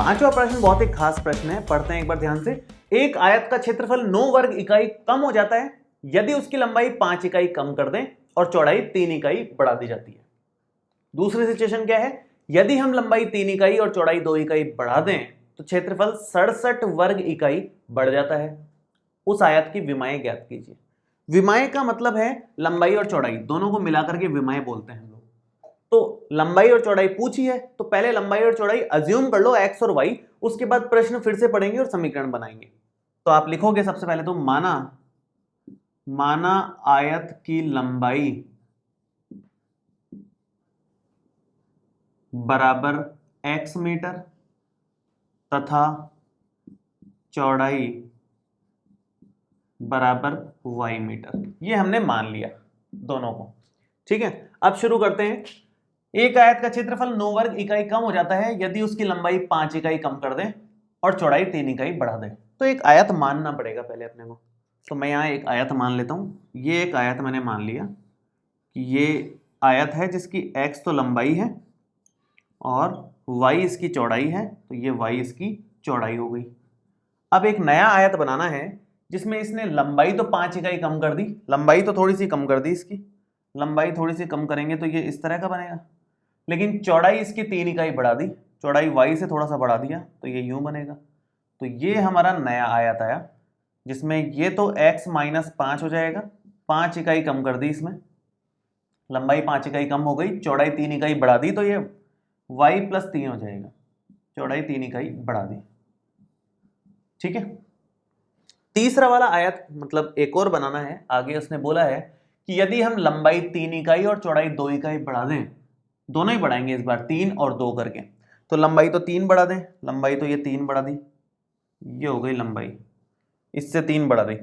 पांचवा प्रश्न बहुत ही खास प्रश्न है, पढ़ते हैं एक बार ध्यान से। एक आयत का क्षेत्रफल 9 वर्ग इकाई कम हो जाता है यदि उसकी लंबाई 5 इकाई कम कर दें और चौड़ाई 3 इकाई बढ़ा दी जाती है। दूसरी सिचुएशन क्या है, यदि हम लंबाई 3 इकाई और चौड़ाई 2 इकाई बढ़ा दें तो क्षेत्रफल 67 वर्ग इकाई बढ़ जाता है। उस आयत की विमाएं ज्ञात कीजिए। विमाएं का मतलब है लंबाई और चौड़ाई दोनों को मिलाकर के विमाएं बोलते हैं हम लोग। तो लंबाई और चौड़ाई पूछी है तो पहले लंबाई और चौड़ाई अज्यूम कर लो x और y, उसके बाद प्रश्न फिर से पढ़ेंगे और समीकरण बनाएंगे। तो आप लिखोगे सबसे पहले तो माना आयत की लंबाई बराबर x मीटर तथा चौड़ाई बराबर y मीटर। ये हमने मान लिया दोनों को, ठीक है। अब शुरू करते हैं। एक आयत का क्षेत्रफल 9 वर्ग इकाई कम हो जाता है यदि उसकी लंबाई 5 इकाई कम कर दें और चौड़ाई 3 इकाई बढ़ा दें। तो एक आयत मानना पड़ेगा पहले अपने को। तो मैं यहाँ एक आयत मान लेता हूँ। ये एक आयत मैंने मान लिया कि ये आयत है जिसकी x तो लंबाई है और y इसकी चौड़ाई है, तो ये y इसकी चौड़ाई हो गई। अब एक नया आयत बनाना है जिसमें इसने लंबाई तो 5 इकाई कम कर दी, लंबाई तो थोड़ी सी कम कर दी, इसकी लंबाई थोड़ी सी कम करेंगे तो ये इस तरह का बनेगा, लेकिन चौड़ाई इसकी 3 इकाई बढ़ा दी, चौड़ाई y से थोड़ा सा बढ़ा दिया तो ये यूं बनेगा। तो ये हमारा नया आयत आया जिसमें ये तो x माइनस 5 हो जाएगा, 5 इकाई कम कर दी, इसमें लंबाई 5 इकाई कम हो गई, चौड़ाई 3 इकाई बढ़ा दी, तो ये y प्लस 3 हो जाएगा, चौड़ाई 3 इकाई बढ़ा दी, ठीक है। तीसरा वाला आयत मतलब एक और बनाना है। आगे उसने बोला है कि यदि हम लंबाई 3 इकाई और चौड़ाई 2 इकाई बढ़ा दें, दोनों ही बढ़ाएंगे इस बार 3 और 2 करके, तो लंबाई तो 3 बढ़ा दें, लंबाई तो ये 3 बढ़ा दी, ये हो गई लंबाई, इससे 3 बढ़ा दी,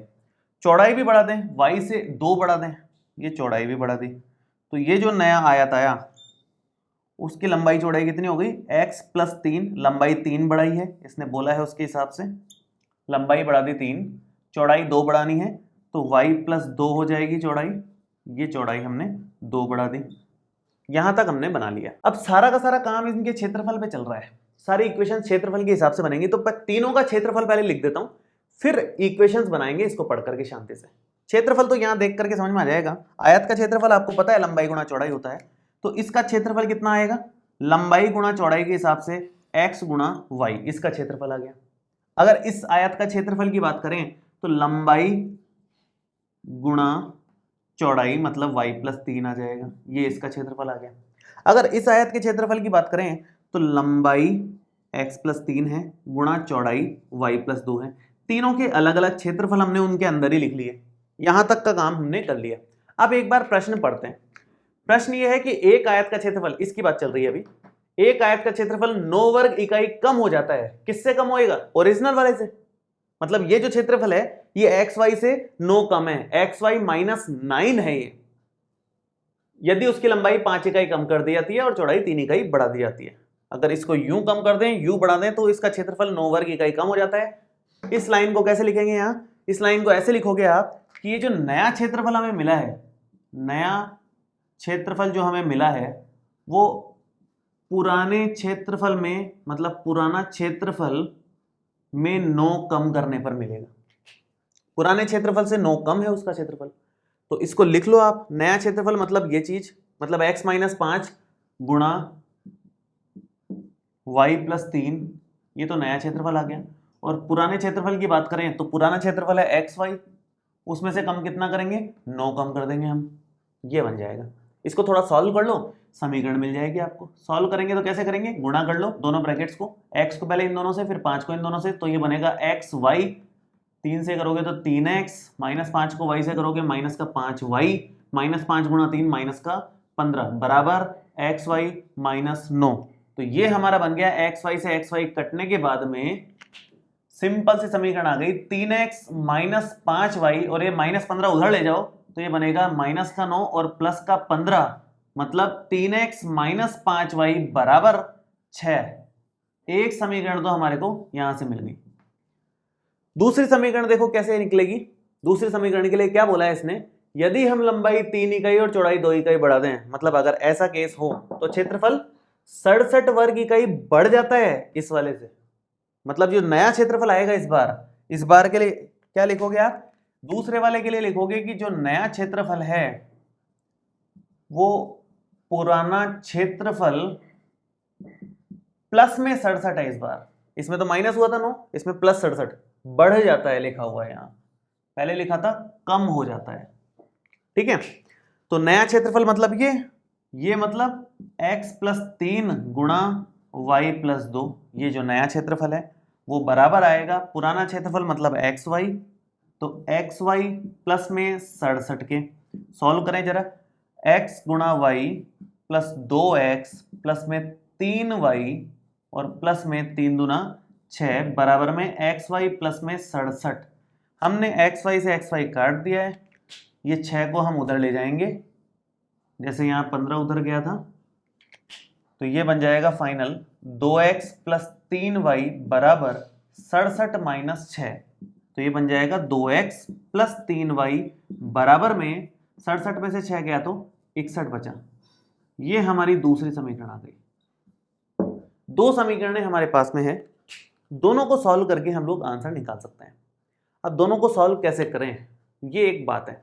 चौड़ाई भी बढ़ा दें, y से 2 बढ़ा दें, ये चौड़ाई भी बढ़ा दी। तो ये जो नया आयत आया उसकी लंबाई चौड़ाई कितनी हो गई, x प्लस 3, लंबाई 3 बढ़ाई है, इसने बोला है उसके हिसाब से लंबाई बढ़ा दी 3, चौड़ाई 2 बढ़ानी है तो y प्लस 2 हो जाएगी चौड़ाई, ये चौड़ाई हमने 2 बढ़ा दी। यहां तक हमने बना लिया। अब सारा का सारा काम इनके क्षेत्रफल पे चल रहा है, सारी इक्वेशन क्षेत्रफल के हिसाब से बनेंगी। तो तीनों का क्षेत्रफल पहले लिख देता हूं, फिर इक्वेशंस बनाएंगे इसको पढ़ करके शांति से। क्षेत्रफल तो यहां देख करके समझ में आ जाएगा। आयत का क्षेत्रफल आपको पता है लंबाई गुणा चौड़ाई होता है, तो इसका क्षेत्रफल कितना आएगा, लंबाई गुणा चौड़ाई के हिसाब से x गुणा y, इसका क्षेत्रफल आ गया। अगर इस आयत का क्षेत्रफल की बात करें तो लंबाई गुणा चौड़ाई मतलब y प्लस 3 आ जाएगा, ये इसका क्षेत्रफल आ गया। अगर इस आयत के क्षेत्रफल की बात करें तो लंबाई x प्लस 3 है गुणा चौड़ाई y प्लस 2 है। तीनों के अलग अलग क्षेत्रफल हमने उनके अंदर ही लिख लिए। यहां तक का काम हमने कर लिया। अब एक बार प्रश्न पढ़ते हैं। प्रश्न ये है कि एक आयत का क्षेत्रफल, इसकी बात चल रही है अभी, एक आयत का क्षेत्रफल 9 वर्ग इकाई कम हो जाता है। किससे कम होएगा, ओरिजिनल वाले से। मतलब ये जो क्षेत्रफल है ये एक्स वाई से 9 कम है, एक्स वाई माइनस 9 है ये, यदि उसकी लंबाई 5 इकाई कम कर दी जाती है और चौड़ाई 3 इकाई बढ़ा दी जाती है। अगर इसको यूं कम कर दें, यूं बढ़ा दें, तो इसका क्षेत्रफल 9 वर्ग इकाई कम हो जाता है। इस लाइन को कैसे लिखेंगे, यहां इस लाइन को ऐसे लिखोगे आप कि ये जो नया क्षेत्रफल हमें मिला है, नया क्षेत्रफल जो हमें मिला है वो पुराने क्षेत्रफल में, मतलब पुराना क्षेत्रफल में 9 कम करने पर मिलेगा। पुराने क्षेत्रफल से 9 कम है उसका क्षेत्रफल, तो इसको लिख लो आप। नया क्षेत्रफल मतलब ये चीज, मतलब x माइनस 5 गुणा y प्लस 3, ये तो नया क्षेत्रफल आ गया। और पुराने क्षेत्रफल की बात करें तो पुराना क्षेत्रफल है एक्स वाई, उसमें से कम कितना करेंगे, 9 कम कर देंगे हम, ये बन जाएगा। इसको थोड़ा सॉल्व कर लो, समीकरण मिल जाएगी आपको। सॉल्व करेंगे तो कैसे करेंगे, गुणा कर लो दोनों ब्रैकेट्स को, x को पहले इन दोनों से, फिर 5 को इन दोनों से, तो ये बनेगा एक्स वाई, 3 से करोगे तो 3x, माइनस 5 को y से करोगे माइनस का 5y, माइनस 5 गुणा 3 माइनस का 15 बराबर एक्स वाई माइनस 9। तो ये हमारा बन गया एक्स वाई से एक्स वाई कटने के बाद में सिंपल सी समीकरण आ गई, 3x माइनस 5y, और ये माइनस 15 उधर ले जाओ तो ये बनेगा माइनस का 9 और प्लस का 15, मतलब 3x माइनस 5y बराबर 6। एक समीकरण तो हमारे को यहां से मिल गई। दूसरी समीकरण देखो कैसे निकलेगी। दूसरे समीकरण के लिए क्या बोला है इसने, यदि हम लंबाई 3 इकाई और चौड़ाई 2 इकाई बढ़ा दें, मतलब अगर ऐसा केस हो तो क्षेत्रफल 67 वर्ग इकाई बढ़ जाता है इस वाले से। मतलब जो नया क्षेत्रफल आएगा इस बार के लिए क्या लिखोगे आप, दूसरे वाले के लिए लिखोगे कि जो नया क्षेत्रफल है वो पुराना क्षेत्रफल प्लस में 67 है। इस बार इसमें तो माइनस हुआ था 9, इसमें प्लस 67 बढ़ जाता है, लिखा हुआ है यहां, पहले लिखा था कम हो जाता है। ठीक है, तो नया क्षेत्रफल मतलब ये मतलब x प्लस 3 गुणा y प्लस 2, ये जो नया क्षेत्रफल है वो बराबर आएगा पुराना क्षेत्रफल मतलब xy, तो xy प्लस में 67 के, सॉल्व करें जरा, x गुणा y प्लस 2x प्लस में 3y और प्लस में 3 दूना 6 बराबर में xy प्लस में 67। हमने xy से xy काट दिया है, ये 6 को हम उधर ले जाएंगे, जैसे यहाँ 15 उधर गया था, तो ये बन जाएगा फाइनल 2x प्लस 3y बराबर 67 माइनस 6, तो ये बन जाएगा 2x प्लस 3y बराबर में 67 में से 6 गया तो 61 बचा। ये हमारी दूसरी समीकरण आ गई। दो समीकरणें हमारे पास में है, दोनों को सॉल्व करके हम लोग आंसर निकाल सकते हैं। अब दोनों को सॉल्व कैसे करें ये एक बात है।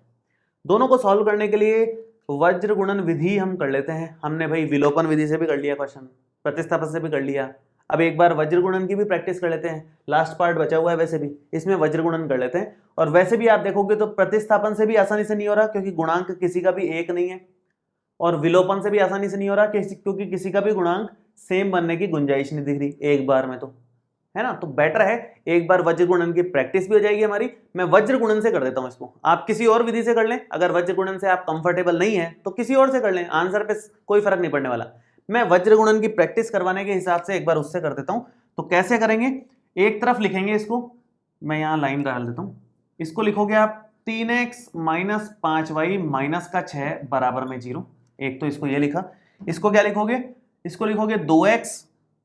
दोनों को सॉल्व करने के लिए वज्र गुणन विधि हम कर लेते हैं। हमने भाई विलोपन विधि से भी कर लिया क्वेश्चन, प्रतिस्थापन से भी कर लिया, अब एक बार वज्र गुणन की भी प्रैक्टिस कर लेते हैं। लास्ट पार्ट बचा हुआ है वैसे भी, इसमें वज्र गुणन कर लेते हैं। और वैसे भी आप देखोगे तो प्रतिस्थापन से भी आसानी से नहीं हो रहा क्योंकि गुणांक किसी का भी एक नहीं है, और विलोपन से भी आसानी से नहीं हो रहा क्योंकि किसी का भी गुणांक सेम बनने की गुंजाइश नहीं दिख रही एक बार में, तो है ना। तो बेटर है एक बार वज्र गुणन की प्रैक्टिस भी हो जाएगी हमारी। मैं वज्र गुणन से कर देता हूं इसको, आप किसी और विधि से कर लें। अगर वज्र गुणन से आप कंफर्टेबल नहीं है तो किसी और से कर लें, आंसर पे कोई फर्क नहीं पड़ने वाला। मैं वज्र गुणन की प्रैक्टिस करवाने के हिसाब से एक बार उससे कर देता हूं। तो कैसे करेंगे, एक तरफ लिखेंगे इसको, मैं यहां लाइन डाल देता हूं, इसको लिखोगे आप 3x माइनस 5y माइनस का 6 बराबर में 0। एक तो इसको ये लिखा, इसको क्या लिखोगे, इसको लिखोगे 2x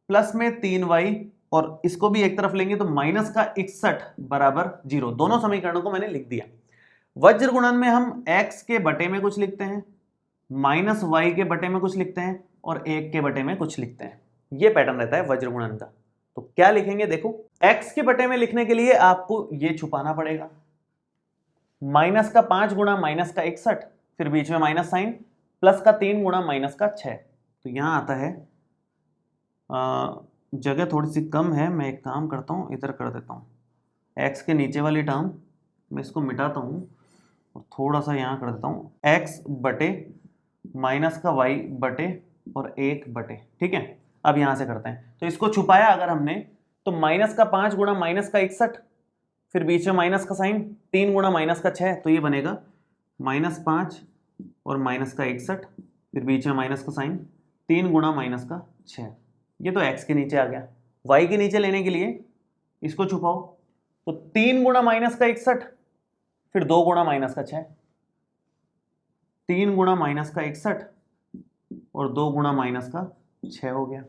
प्लस में 3y और इसको भी एक तरफ लेंगे तो माइनस का 61 बराबर 0। दोनों समीकरणों को मैंने लिख दिया। वज्र गुणन में हम x के बटे में कुछ लिखते हैं, माइनस y के बटे में कुछ लिखते हैं और 1 के बटे में कुछ लिखते हैं। ये पैटर्न रहता है वज्र गुणन का। तो क्या लिखेंगे, देखो x के बटे में लिखने के लिए आपको ये छुपाना पड़ेगा, माइनस का 5 गुणा माइनस का 61, फिर बीच में माइनस साइन, प्लस का 3 गुणा माइनस का 6। तो यहां आता है, जगह थोड़ी सी कम है, मैं एक काम करता हूं इधर कर देता हूं, x के नीचे वाली टर्म मैं इसको मिटाता हूं और थोड़ा सा यहां कर देता हूं, x बटे माइनस का y बटे और 1 बटे। ठीक है, अब यहां से करते हैं। तो इसको छुपाया अगर हमने तो माइनस का 5 गुणा माइनस का 61, फिर बीच में माइनस का साइन, 3 गुणा माइनस का 6, तो ये बनेगा माइनस 5 और माइनस का 61, फिर बीच में माइनस का साइन, 3 गुणा माइनस का 6। ये तो x के नीचे आ गया। y के नीचे लेने के लिए इसको छुपाओ, तो 3 गुणा माइनस का 61, फिर 2 गुणा माइनस का 6, 3 गुणा माइनस का 61 और 2 गुणा माइनस का 6 हो गया।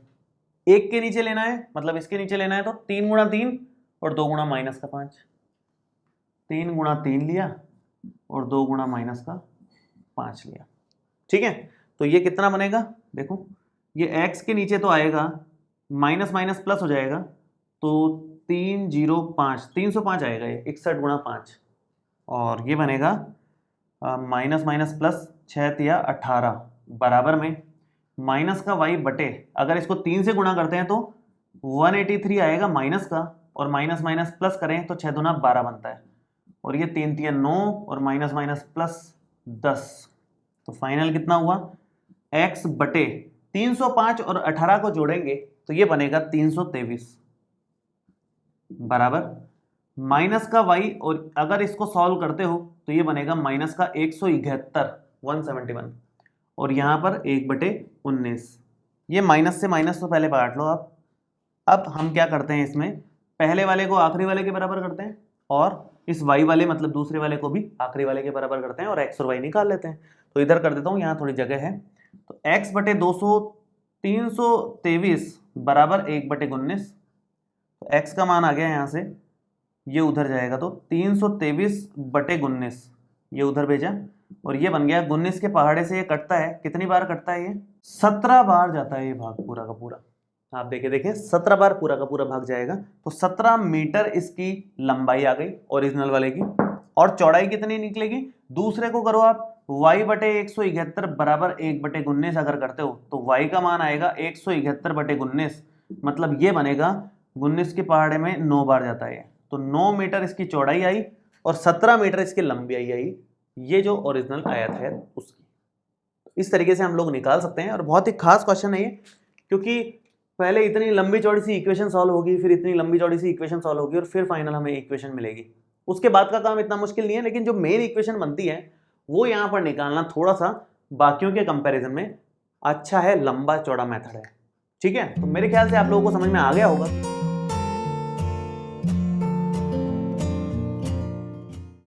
एक के नीचे लेना है, मतलब इसके नीचे लेना है, तो 3 गुणा 3 और 2 गुणा माइनस का 5, 3 गुणा 3 लिया और 2 गुणा माइनस का 5 लिया। ठीक है, तो ये कितना बनेगा, देखो ये x के नीचे तो आएगा, माइनस माइनस प्लस हो जाएगा, तो 305 305 आएगा, ये 61 गुणा 5, और ये बनेगा माइनस माइनस प्लस 6 तिया 18 बराबर में माइनस का y बटे, अगर इसको 3 से गुणा करते हैं तो 183 आएगा माइनस का, और माइनस माइनस प्लस करें तो 6 दूना 12 बनता है, और ये 3 तिया 9 और माइनस माइनस प्लस 10, तो फाइनल कितना हुआ, x बटे 305 और 18 को जोड़ेंगे तो ये बनेगा 323 बराबर माइनस का y, और अगर इसको सॉल्व करते हो तो ये बनेगा माइनस का 171 और यहां पर 1/19। ये माइनस से माइनस तो पहले काट लो आप। अब हम क्या करते हैं, इसमें पहले वाले को आखिरी वाले के बराबर करते हैं और इस y वाले मतलब दूसरे वाले को भी आखिरी वाले के बराबर करते हैं और x और y निकाल लेते हैं। तो इधर कर देता हूं, यहाँ थोड़ी जगह है, तो x बटे 323 बराबर 1/19, तो x का मान आ गया यहाँ से, ये उधर जाएगा तो 323/19 ये उधर भेजा, और ये बन गया 19 के पहाड़े से ये कटता है, कितनी बार कटता है ये, 17 बार जाता है ये भाग पूरा का पूरा। आप देखिए 17 बार पूरा का पूरा भाग जाएगा, तो 17 मीटर इसकी लंबाई आ गई ओरिजिनल वाले की, और चौड़ाई कितनी निकलेगी, दूसरे को करो आप, y बटे 171 बराबर 1/19 अगर करते हो तो y का मान आएगा 171/19, मतलब ये बनेगा 19 के पहाड़े में 9 बार जाता है, तो 9 मीटर इसकी चौड़ाई आई और 17 मीटर इसकी लंबाई आई, ये जो ओरिजिनल आयत है उसकी। इस तरीके से हम लोग निकाल सकते हैं, और बहुत ही खास क्वेश्चन है ये, क्योंकि पहले इतनी लंबी चौड़ी सी इक्वेशन सॉल्व होगी, फिर इतनी लंबी चौड़ी सी इक्वेशन सॉल्व होगी, और फिर फाइनल हमें इक्वेशन मिलेगी। उसके बाद का काम इतना मुश्किल नहीं है, लेकिन जो मेन इक्वेशन बनती है वो यहाँ पर निकालना थोड़ा सा बाकियों के कंपैरिजन में अच्छा है, लंबा चौड़ा मेथड है। ठीक है, तो मेरे ख्याल से आप लोगों को समझ में आ गया होगा।